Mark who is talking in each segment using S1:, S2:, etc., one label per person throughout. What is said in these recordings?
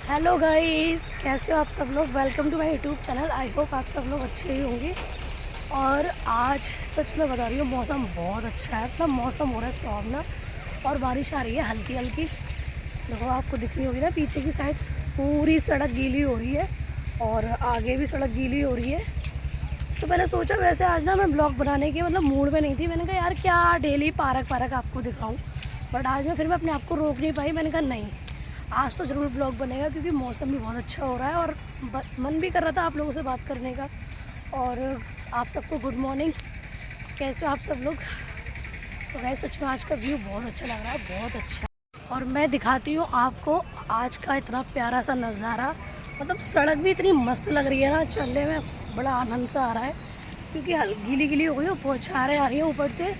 S1: Hello guys, कैसे हो आप सब लोग। Welcome to my YouTube channel. I hope आप सब लोग अच्छे ही होंगे। और आज सच में बता रही हूँ, मौसम बहुत अच्छा है। मतलब मौसम हो रहा है सुहावना और बारिश आ रही है हल्की हल्की। देखो आपको दिख रही होगी ना, पीछे की साइड्स पूरी सड़क गीली हो रही है और आगे भी सड़क गीली हो रही है। तो मैंने सोचा वैसे आज ना मैं ब्लॉग बनाने के मतलब मूड में नहीं थी। मैंने कहा यार क्या डेली पार्क पार्क आपको दिखाऊं, बट आज मैं फिर मैं अपने आप को रोक नहीं पाई। मैंने कहा नहीं, आज तो ज़रूर ब्लॉग बनेगा क्योंकि मौसम भी बहुत अच्छा हो रहा है और मन भी कर रहा था आप लोगों से बात करने का। और आप सबको गुड मॉर्निंग, कैसे हो आप सब लोग। तो वैसे सच में आज का व्यू बहुत अच्छा लग रहा है, बहुत अच्छा। और मैं दिखाती हूँ आपको आज का इतना प्यारा सा नज़ारा। मतलब सड़क भी इतनी मस्त लग रही है ना, चलने में बड़ा आनंद सा आ रहा है क्योंकि गीली गीली हो गई है, बौछारें आ रही हैं ऊपर से।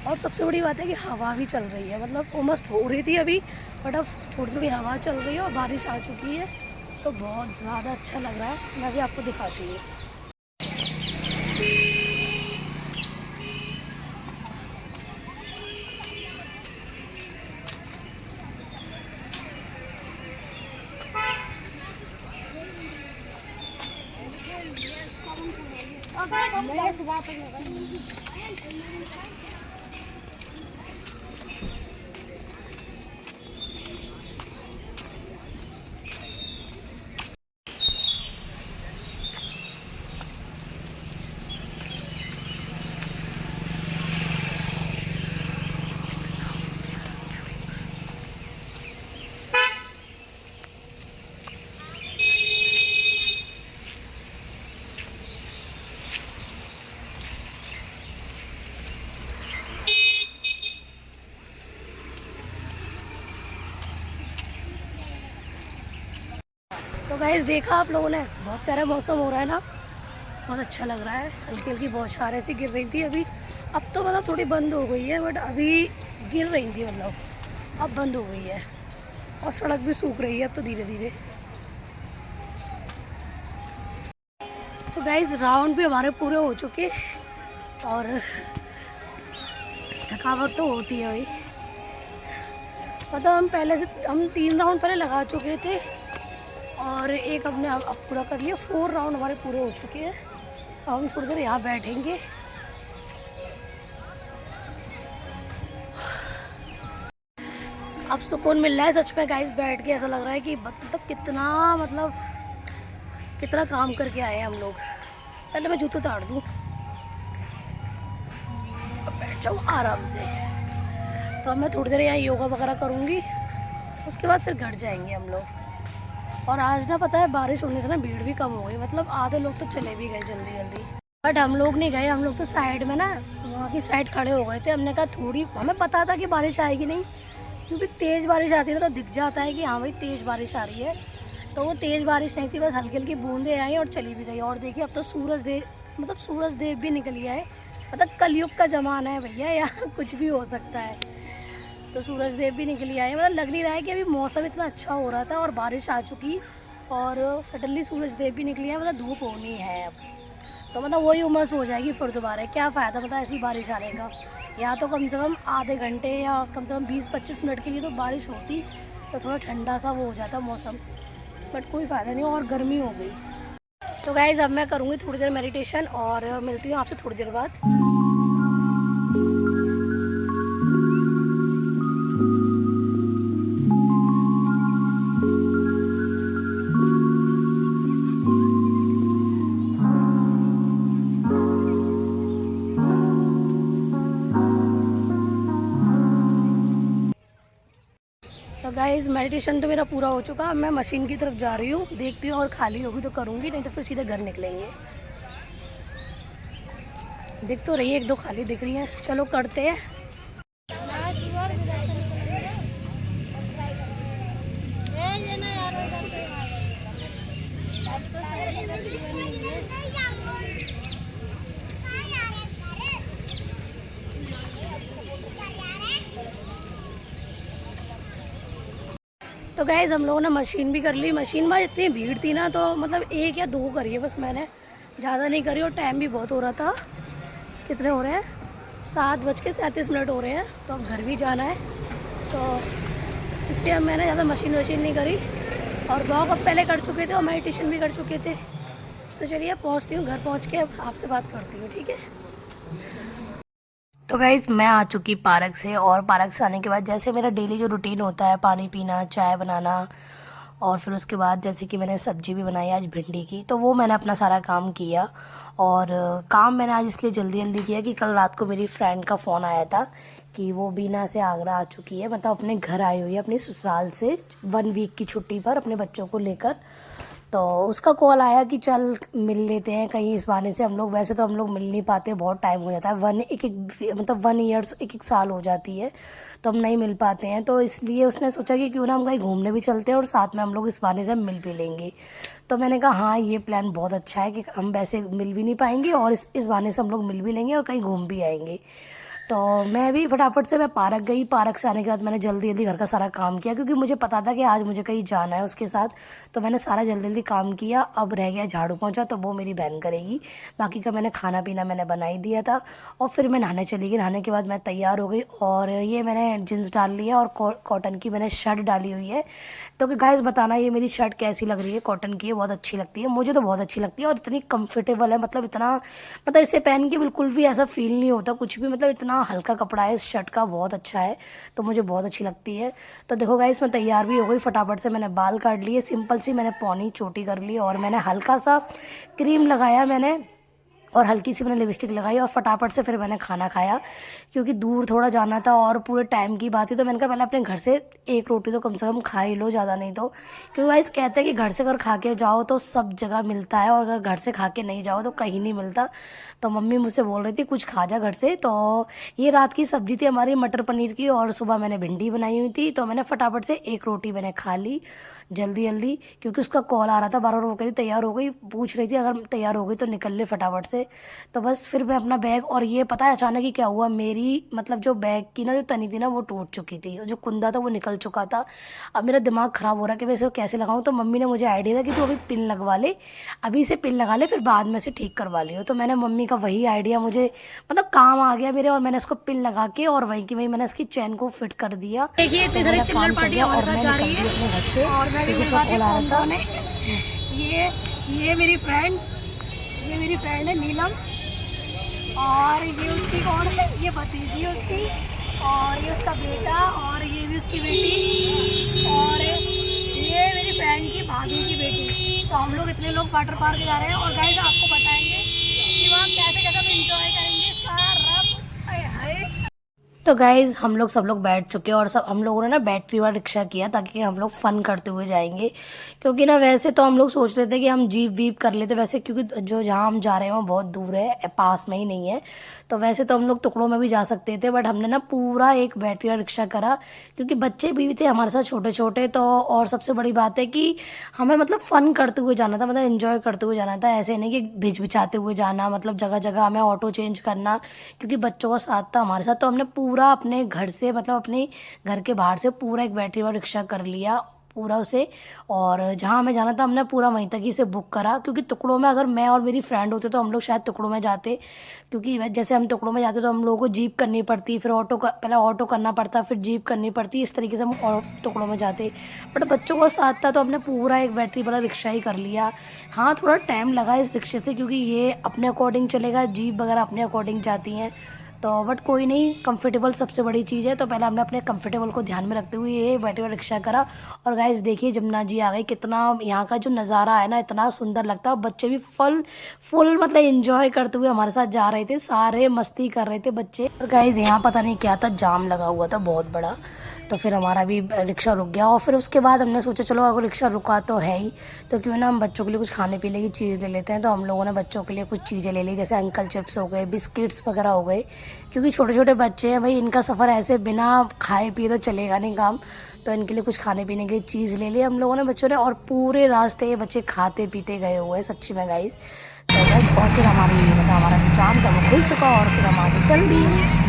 S1: और सबसे बड़ी बात है कि हवा भी चल रही है। मतलब उमस हो रही थी अभी, बट अब थोड़ी थोड़ी हवा चल रही है और बारिश आ चुकी है, तो बहुत ज़्यादा अच्छा लग रहा है। मैं भी आपको दिखाती हूँ। तो गाइस देखा आप लोगों ने, बहुत प्यारा मौसम हो रहा है ना, बहुत अच्छा लग रहा है। हल्की हल्की बौछारें सी गिर रही थी अभी, अब तो मतलब थोड़ी बंद हो गई है, बट अभी गिर रही थी, मतलब अब बंद हो गई है। और सड़क भी सूख रही है अब तो धीरे धीरे। तो गाइस राउंड भी हमारे पूरे हो चुके और थकावट तो होती है भाई। मतलब हम 3 राउंड पहले लगा चुके थे और एक हमने अब पूरा कर लिया। 4 राउंड हमारे पूरे हो चुके हैं। अब हम थोड़ी देर यहाँ बैठेंगे। अब सुकून मिल रहा है सच में गाइस, बैठ के ऐसा लग रहा है कि मतलब कितना काम करके आए हैं हम लोग। पहले मैं जूते उतार दूँ और बैठ जाऊँ आराम से। तो अब मैं थोड़ी देर यहाँ योगा वगैरह करूँगी, उसके बाद फिर घर जाएंगे हम लोग। और आज ना पता है बारिश होने से ना भीड़ भी कम हो गई। मतलब आधे लोग तो चले भी गए जल्दी जल्दी, बट हम लोग नहीं गए। हम लोग तो साइड में ना, वहाँ की साइड खड़े हो गए थे। हमने कहा थोड़ी, हमें पता था कि बारिश आएगी नहीं, क्योंकि तेज़ बारिश आती है ना तो दिख जाता है कि हाँ भाई तेज़ बारिश आ रही है। तो वो तेज़ बारिश नहीं थी, बस हल्की हल्की बूंदें आई और चली भी गई। और देखिए अब तो सूरज देव भी निकल गया है। मतलब कलयुग का ज़माना है भैया, यहाँ कुछ भी हो सकता है। तो सूरज देव भी निकल आए। मतलब लग नहीं रहा है कि अभी मौसम इतना अच्छा हो रहा था और बारिश आ चुकी और सडनली सूरज देव भी निकली है। मतलब धूप होनी है अब, तो मतलब वही उमस हो जाएगी फिर दोबारा। क्या फ़ायदा मतलब ऐसी बारिश आने का। या तो कम से कम आधे घंटे या कम से कम 20-25 मिनट के लिए तो बारिश होती, तो थोड़ा ठंडा सा वो हो जाता मौसम, बट कोई फ़ायदा नहीं और गर्मी हो गई। तो गाइज़ अब मैं करूँगी थोड़ी देर मेडिटेशन और मिलती हूँ आपसे थोड़ी देर बाद। तो गाइज़ मेडिटेशन तो मेरा पूरा हो चुका। मैं मशीन की तरफ जा रही हूँ, देखती हूँ और खाली होगी तो करूँगी, नहीं तो फिर सीधे घर निकलेंगे। दिख तो रही है, 1-2 खाली दिख रही हैं। चलो करते हैं। तो गाइज़ हम लोगों ने मशीन भी कर ली। मशीन में इतनी भीड़ थी ना, तो मतलब 1 या 2 करी है बस मैंने, ज़्यादा नहीं करी। और टाइम भी बहुत हो रहा था। कितने हो रहे हैं, 7:37 हो रहे हैं। तो अब घर भी जाना है, तो इसलिए अब मैंने ज़्यादा मशीन नहीं करी। और वॉक अब पहले कर चुके थे और मेडिटेशन भी कर चुके थे। तो चलिए पहुँचती हूँ, घर पहुँच के अब आपसे बात करती हूँ, ठीक है। तो गाइज़ मैं आ चुकी पार्क से, और पार्क से आने के बाद जैसे मेरा डेली जो रूटीन होता है, पानी पीना, चाय बनाना, और फिर उसके बाद जैसे कि मैंने सब्ज़ी भी बनाई आज भिंडी की, तो वो मैंने अपना सारा काम किया। और काम मैंने आज इसलिए जल्दी जल्दी किया कि कल रात को मेरी फ्रेंड का फ़ोन आया था कि वो बीना से आगरा आ चुकी है, मतलब अपने घर आई हुई है अपनी ससुराल से 1 वीक की छुट्टी पर अपने बच्चों को लेकर। तो उसका कॉल आया कि चल मिल लेते हैं कहीं, इस बहाने से हम लोग, वैसे तो हम लोग मिल नहीं पाते, बहुत टाइम हो जाता है, मतलब 1 ईयर्स 1 साल हो जाती है, तो हम नहीं मिल पाते हैं। तो इसलिए उसने सोचा कि क्यों ना हम कहीं घूमने भी चलते हैं और साथ में हम लोग इस बहाने से मिल भी लेंगे। तो मैंने कहा हाँ ये प्लान बहुत अच्छा है कि हम वैसे मिल भी नहीं पाएंगे और इस बहाने से हम लोग मिल भी लेंगे और कहीं घूम भी आएंगे। तो मैं भी फटाफट से मैं पार्क गई। पार्क से आने के बाद मैंने जल्दी जल्दी घर का सारा काम किया, क्योंकि मुझे पता था कि आज मुझे कहीं जाना है उसके साथ। तो मैंने सारा जल्दी जल्दी काम किया। अब रह गया झाड़ू पोंछा, तो वो मेरी बहन करेगी। बाकी का मैंने खाना पीना मैंने बना ही दिया था। और फिर मैं नहाने चली गई। नहाने के बाद मैं तैयार हो गई और ये मैंने जीन्स डाल लिया और कॉटन की मैंने शर्ट डाली हुई है। तो गाइस बताना ये मेरी शर्ट कैसी लग रही है। कॉटन की है, बहुत अच्छी लगती है, मुझे तो बहुत अच्छी लगती है और इतनी कंफर्टेबल है, मतलब इतना, मतलब इसे पहन के बिल्कुल भी ऐसा फील नहीं होता कुछ भी, मतलब इतना हल्का कपड़ा है इस शर्ट का, बहुत अच्छा है, तो मुझे बहुत अच्छी लगती है। तो देखो गाइस मैं तैयार भी हो गई। फटाफट से मैंने बाल काट लिए, सिंपल सी मैंने पौनी चोटी कर ली और मैंने हल्का सा क्रीम लगाया मैंने, और हल्की सी मैंने लिपस्टिक लगाई और फटाफट से फिर मैंने खाना खाया, क्योंकि दूर थोड़ा जाना था और पूरे टाइम की बात थी। तो मैंने कहा पहले अपने घर से 1 रोटी तो कम से कम खा ही लो, ज़्यादा नहीं तो, क्योंकि गाइस कहते हैं कि घर से अगर खा के जाओ तो सब जगह मिलता है, और अगर घर से खा के नहीं जाओ तो कहीं नहीं मिलता। तो मम्मी मुझसे बोल रही थी कुछ खा जा घर से। तो ये रात की सब्ज़ी थी हमारी मटर पनीर की, और सुबह मैंने भिंडी बनाई हुई थी। तो मैंने फटाफट से 1 रोटी मैंने खा ली जल्दी जल्दी, क्योंकि उसका कॉल आ रहा था बार बार। वो कह रही तैयार हो गई, पूछ रही थी अगर तैयार हो गई तो निकल ले फटाफट से। तो बस फिर मैं अपना बैग, और ये पता है अचानक ही क्या हुआ, मेरी मतलब जो बैग की ना जो तनी थी ना वो टूट चुकी थी, जो कुंदा था वो निकल चुका था। अब मेरा दिमाग ख़राब हो रहा है कि वैसे वो कैसे लगाऊं। तो मम्मी ने मुझे आइडिया था कि तू अभी पिन लगवा ले, अभी से पिन लगा ले, फिर बाद में से ठीक करवा लियो। तो मैंने मम्मी का वही आइडिया मुझे मतलब काम आ गया मेरे, और मैंने इसको पिन लगा के और वहीं की वहीं मैंने इसकी चैन को फिट कर दिया। देखिए इतनी सारी चिल्लर पार्टी हमारे साथ जा रही है अपने घर से, और मैं भी कौन है ये मेरी फ्रेंड, ये मेरी फ्रेंड है नीलम, और ये उसकी कौन है, ये भतीजी है उसकी, और ये उसका बेटा, और ये भी उसकी बेटी, और ये मेरी फ्रेंड की भाभी की बेटी। तो हम लोग इतने लोग वाटर पार्क जा रहे हैं, और गाइस आपको बताएंगे कि वहाँ कैसे कैसे हम इंजॉय करेंगे सारा। हाय तो गाइज़ हम लोग सब लोग बैठ चुके हैं, और सब हम लोगों ने ना बैटरी वाला रिक्शा किया ताकि हम लोग फ़न करते हुए जाएंगे। क्योंकि ना वैसे तो हम लोग सोच रहे थे कि हम जीप वीप कर लेते वैसे, क्योंकि जो जहाँ हम जा रहे हैं वो बहुत दूर है, पास में ही नहीं है। तो वैसे तो हम लोग टुकड़ों में भी जा सकते थे, बट हमने ना पूरा एक बैटरी वाला रिक्शा करा, क्योंकि बच्चे भी थे हमारे साथ छोटे छोटे। तो और सबसे बड़ी बात है कि हमें मतलब फ़न करते हुए जाना था, मतलब इन्जॉय करते हुए जाना था, ऐसे नहीं कि भिचभिचाते हुए जाना, मतलब जगह जगह हमें ऑटो चेंज करना, क्योंकि बच्चों का साथ था हमारे साथ। तो हमने पूरा अपने घर से, मतलब अपने घर के बाहर से पूरा एक बैटरी वाला रिक्शा कर लिया पूरा उसे, और जहाँ हमें जाना था हमने पूरा वहीं तक ही से बुक करा। क्योंकि टुकड़ों में अगर मैं और मेरी फ्रेंड होते तो हम लोग शायद टुकड़ों में जाते, क्योंकि जैसे हम टुकड़ों में जाते तो हम लोगों को जीप करनी पड़ती, फिर पहले ऑटो करना पड़ता, फिर जीप करनी पड़ती, इस तरीके से हम और टुकड़ों में जाते। बट बच्चों का साथ था तो हमने पूरा एक बैटरी वाला रिक्शा ही कर लिया। हाँ थोड़ा टाइम लगा इस रिक्शे से, क्योंकि ये अपने अकॉर्डिंग चलेगा, जीप वगैरह अपने अकॉर्डिंग जाती हैं। तो बट कोई नहीं, कंफर्टेबल सबसे बड़ी चीज़ है। तो पहले हमने अपने कंफर्टेबल को ध्यान में रखते हुए ये बैटरी वाला रिक्शा करा। और गाइस देखिए जमुना जी आ गई, कितना यहाँ का जो नज़ारा है ना इतना सुंदर लगता है। बच्चे भी फुल मतलब एंजॉय करते हुए हमारे साथ जा रहे थे, सारे मस्ती कर रहे थे बच्चे। और गाइस यहाँ पता नहीं क्या था, जाम लगा हुआ था बहुत बड़ा, तो फिर हमारा भी रिक्शा रुक गया। और फिर उसके बाद हमने सोचा चलो अगर रिक्शा रुका तो है ही, तो क्यों ना हम बच्चों के लिए कुछ खाने पीने की चीज़ ले लेते हैं। तो हम लोगों ने बच्चों के लिए कुछ चीज़ें ले ली, जैसे अंकल चिप्स हो गए, बिस्किट्स वगैरह हो गए, क्योंकि छोटे छोटे बच्चे हैं भाई, इनका सफ़र ऐसे बिना खाए पिए तो चलेगा नहीं काम। तो इनके लिए कुछ खाने पीने की चीज़ ले ली हम लोगों ने बच्चों ने, और पूरे रास्ते ये बच्चे खाते पीते गए हुए हैं सच्ची में गाइस। तो बस और फिर हमारी मतलब हमारा जो जाम था वो खुल चुका, और फिर हम आगे चल दिए।